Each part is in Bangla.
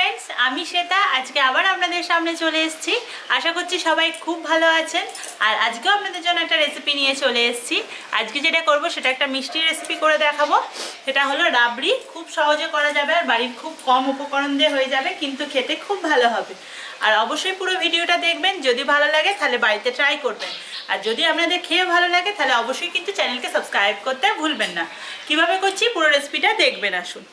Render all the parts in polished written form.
फ्रेंड्स आमी श्वेता आज के आबार आपनादेर सामने चले एसेछि। आशा करछि सबाई खूब भालो आछेन और आजके आपनादेर जोन्नो एकटा रेसिपि निये चले एसेछि। आजके जेटा करब सेटा एकटा मिष्टि रेसिपि करे देखाबो। सेटा हलो राबड़ी। खूब सहजे करा जाबे और बाड़िर खूब कम उपकरण दिये हये जाबे, किन्तु खेते खूब भालो होबे। और अवश्यई पुरो भिडियोटा देखबेन, जदि भालो लागे ताहले बाड़िते ट्राई करबेन और जदि आपनादेर खेये भालो लागे ताहले अवश्यई किन्तु चैनेलके सबस्क्राइब करते भुलबेन ना। किभाबे करछि पुरो रेसिपिटा देखबेन। आसुन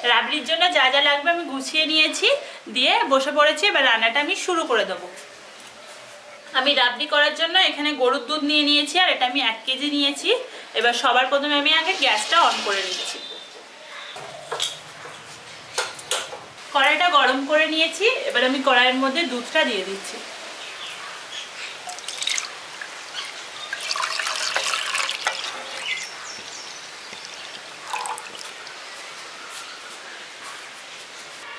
राबड़िर जोन्नो जा जा लागबे आमि गुछिए नियेछि, दिये बसे पड़ेछि। एबार रान्नाटा आमि शुरू करे देब। आमि राबड़ी करार जोन्नो एखाने गरुर दूध निये नियेछि और एटा आमि 1 केजी नियेछि। एबार सबार प्रथमे आमि आगे ग्यासटा अन करे निচ্ছি। कड़ाईटा गरम करे नियेछि। एबार आमि कड़ाईर मধ্যে दूधटा दिये दिচ্ছি।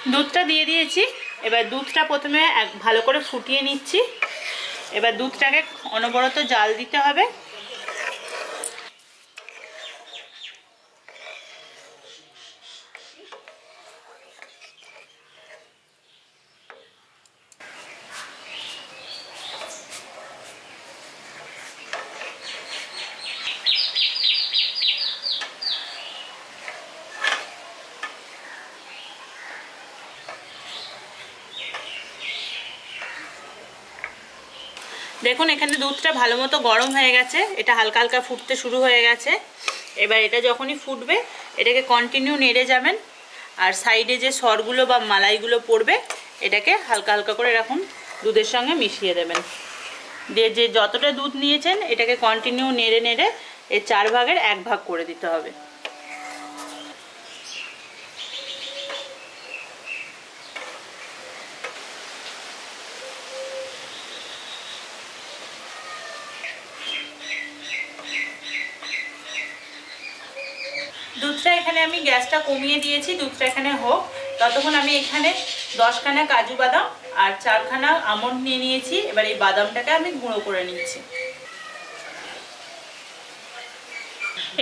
दूधटा दिए दिएছি। এবার দুধটা প্রথমে ভালো করে ফুটিয়ে নিচ্ছি। এবার দুধটাকে অনবরত জাল দিতে হবে। দেখুন এখানে দুধটা ভালো মতো গরম হয়ে গেছে। এটা হালকা হালকা ফুটতে শুরু হয়ে গেছে। এবার এটা যখনই ফুটবে এটাকে কন্টিনিউ নেড়ে যাবেন আর সাইডে যে সরগুলো বা মালাইগুলো পড়বে এটাকে হালকা হালকা করে এরকম দুধের সঙ্গে মিশিয়ে দেবেন। দিয়ে যে যতটা দুধ নিয়েছেন এটাকে কন্টিনিউ নেড়ে নেড়ে এর 4 ভাগের 1 ভাগ করে দিতে হবে। দুধটা এখানে আমি গ্যাসটা কমিয়ে দিয়েছি। দুধটা এখানে হোক ততক্ষণ আমি এখানে 10 খানা কাজু বাদাম আর 4 খানা আমন্ড নিয়ে নিয়েছি। এবার এই বাদামটাকে আমি গুঁড়ো করে নিচ্ছি।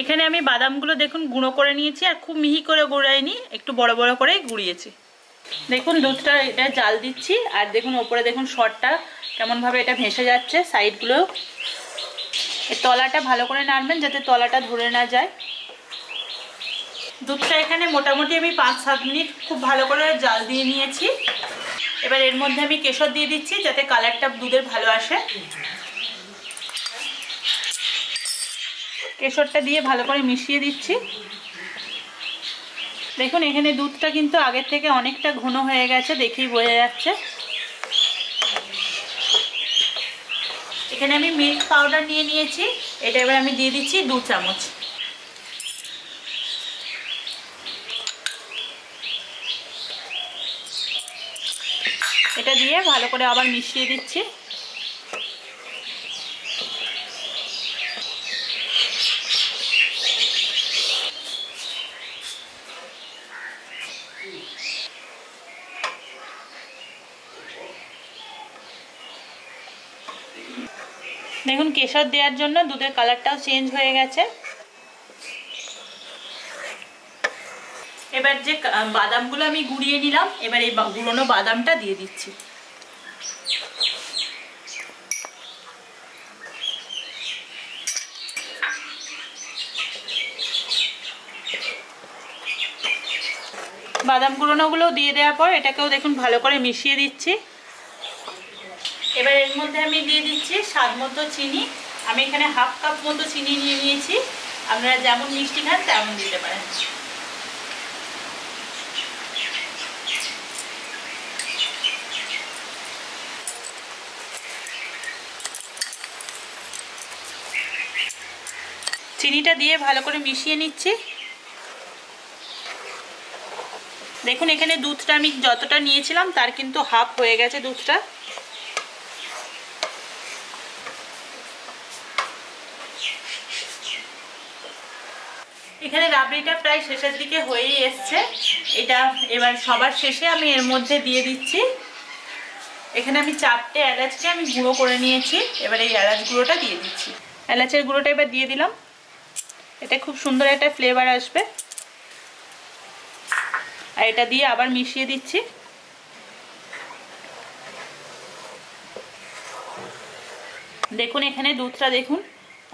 এখানে আমি বাদামগুলো দেখুন গুঁড়ো করে নিয়েছি আর খুব মিহি করে গুঁড়াইনি, একটু বড় বড় করেই গুঁড়িয়েছি। দেখুন দুধটা এটা জাল দিচ্ছি আর দেখুন উপরে দেখুন সরটা কেমন ভাবে এটা ভেসে যাচ্ছে। সাইডগুলো এই তলাটা ভালো করে নাড়বেন যাতে তলাটা ধরে না যায়। দুধটা এখানে মোটামুটি আমি 5-7 মিনিট খুব ভালো করে জাল দিয়ে নিয়েছি। এবার এর মধ্যে আমি কেশর দিয়ে দিচ্ছি যাতে কালারটা দুধের ভালো আসে। কেশরটা দিয়ে ভালো করে মিশিয়ে দিচ্ছি। দেখুন এখানে দুধটা কিন্তু আগের থেকে অনেকটা ঘন হয়ে গেছে, দেখেই বোঝা যাচ্ছে। এখানে আমি মিল্ক পাউডার নিয়ে নিয়েছি। এটা এবার আমি দিয়ে দিচ্ছি 2 চামচ। এটা দিয়ে ভালো করে আবার মিশিয়ে দিচ্ছি। দেখুন কেশর দেওয়ার জন্য দুধের কালারটাও চেঞ্জ হয়ে গেছে। এবার যে বাদামগুলো আমি গুঁড়িয়ে নিলাম এবার এই গুঁড়োনো বাদামটা দিয়ে দিচ্ছি। বাদাম গুঁড়োগুলো দিয়ে দেওয়ার পর এটাকেও দেখুন ভালো করে মিশিয়ে দিচ্ছি। এবার এর মধ্যে আমি দিয়ে দিচ্ছি স্বাদ মতো চিনি। আমি এখানে হাফ কাপ মতো চিনি নিয়ে নিয়েছি, আপনারা যেমন মিষ্টি খান তেমন দিতে পারেন। চিনিটা দিয়ে ভালো করে মিশিয়ে নিচ্ছি। দেখুন এখানে দুধটা আমি যতটা নিয়েছিলাম তার কিন্তু হাফ হয়ে গেছে দুধটা। এখানে রাবড়িটা প্রায় শেষের দিকে হয়েই এসছে। এটা এবার সবার শেষে আমি এর মধ্যে দিয়ে দিচ্ছি, এখানে আমি 4টে এলাচকে আমি গুঁড়ো করে নিয়েছি। এবার এই এলাচ গুঁড়োটা দিয়ে দিচ্ছি। এলাচের গুঁড়োটা এবার দিয়ে দিলাম, এটা খুব সুন্দর একটা ফ্লেভার আসবে। আর এটা দিয়ে আবার মিশিয়ে দিচ্ছি। দেখুন এখানে দুধটা দেখুন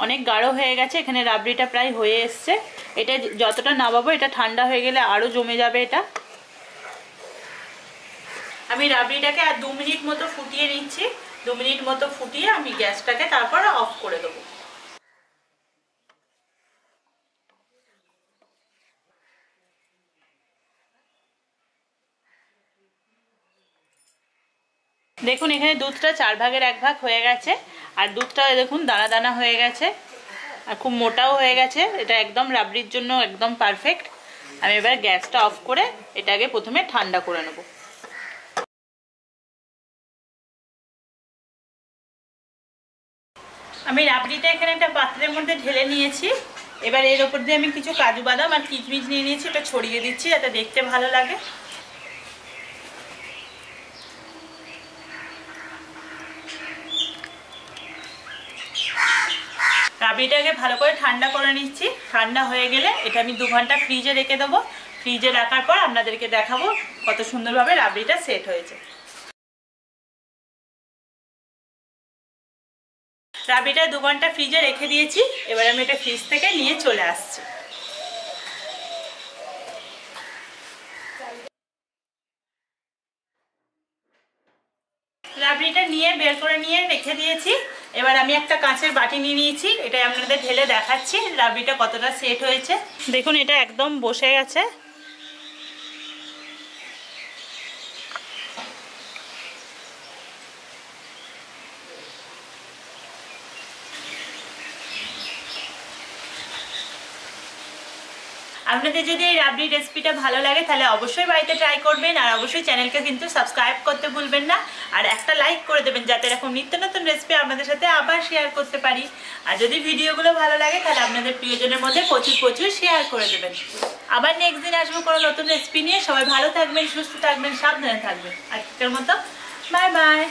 অনেক গাঢ় হয়ে গেছে, এখানে রাবড়িটা প্রায় হয়ে এসছে। এটা যতটা নামাবো এটা ঠান্ডা হয়ে গেলে আরো জমে যাবে এটা। আমি রাবড়িটাকে আর 2 মিনিট মতো ফুটিয়ে নিচ্ছি। 2 মিনিট মতো ফুটিয়ে আমি গ্যাসটাকে তারপর অফ করে দেবো। দেখুন এখানে দুধটা 4 ভাগের 1 ভাগ হয়ে গেছে, আর দুধটা দেখুন দানা দানা হয়ে গেছে আর খুব মোটাও হয়ে গেছে। এটা একদম রাবড়ির জন্য একদম পারফেক্ট। আমি এবার গ্যাসটা অফ করে এটাকে প্রথমে ঠান্ডা করে নেব। আমি রাবড়িটা এখানে একটা পাত্রের মধ্যে ঢেলে নিয়েছি। এবার এর ওপর দিয়ে আমি কিছু কাজু বাদাম আর কিশমিশ নিয়ে নিয়েছি, এটা ছড়িয়ে দিচ্ছি যাতে দেখতে ভালো লাগে। রাবড়িটাকে ভালো করে ঠান্ডা করে নিচ্ছি। ঠান্ডা হয়ে গেলে এটা আমি 2 ঘন্টা ফ্রিজে রেখে দেবো। ফ্রিজে রাখার পর আপনাদেরকে দেখাবো কত সুন্দরভাবে রাবড়িটা সেট হয়েছে। রাবড়িটা 2 ঘন্টা ফ্রিজে রেখে দিয়েছি। এবার আমি এটা ফ্রিজ থেকে নিয়ে চলে আসছি। রাবড়িটা নিয়ে বের করে নিয়ে রেখে দিয়েছি। এবার আমি একটা কাঁচের বাটি নিয়ে নিয়েছি, এটা আপনাদের ঢেলে দেখাচ্ছি রাবড়িটা কতটা সেট হয়েছে। দেখুন এটা একদম বসে গেছে। আপনাদের যদি এই রাবড়ি রেসিপিটা ভালো লাগে তাহলে অবশ্যই বাড়িতে ট্রাই করবেন, আর অবশ্যই চ্যানেলকে কিন্তু সাবস্ক্রাইব করতে ভুলবেন না, আর একটা লাইক করে দেবেন যাতে এরকম নিত্য নতুন রেসিপি আপনাদের সাথে আবার শেয়ার করতে পারি। আর যদি ভিডিওগুলো ভালো লাগে তাহলে আপনাদের প্রিয়জনের মধ্যে প্রচুর শেয়ার করে দেবেন। আবার নেক্সট দিন আসবো কোনো নতুন রেসিপি নিয়ে। সবাই ভালো থাকবেন, সুস্থ থাকবেন, সাবধানে থাকবেন। আজকের মতো বাই বাই।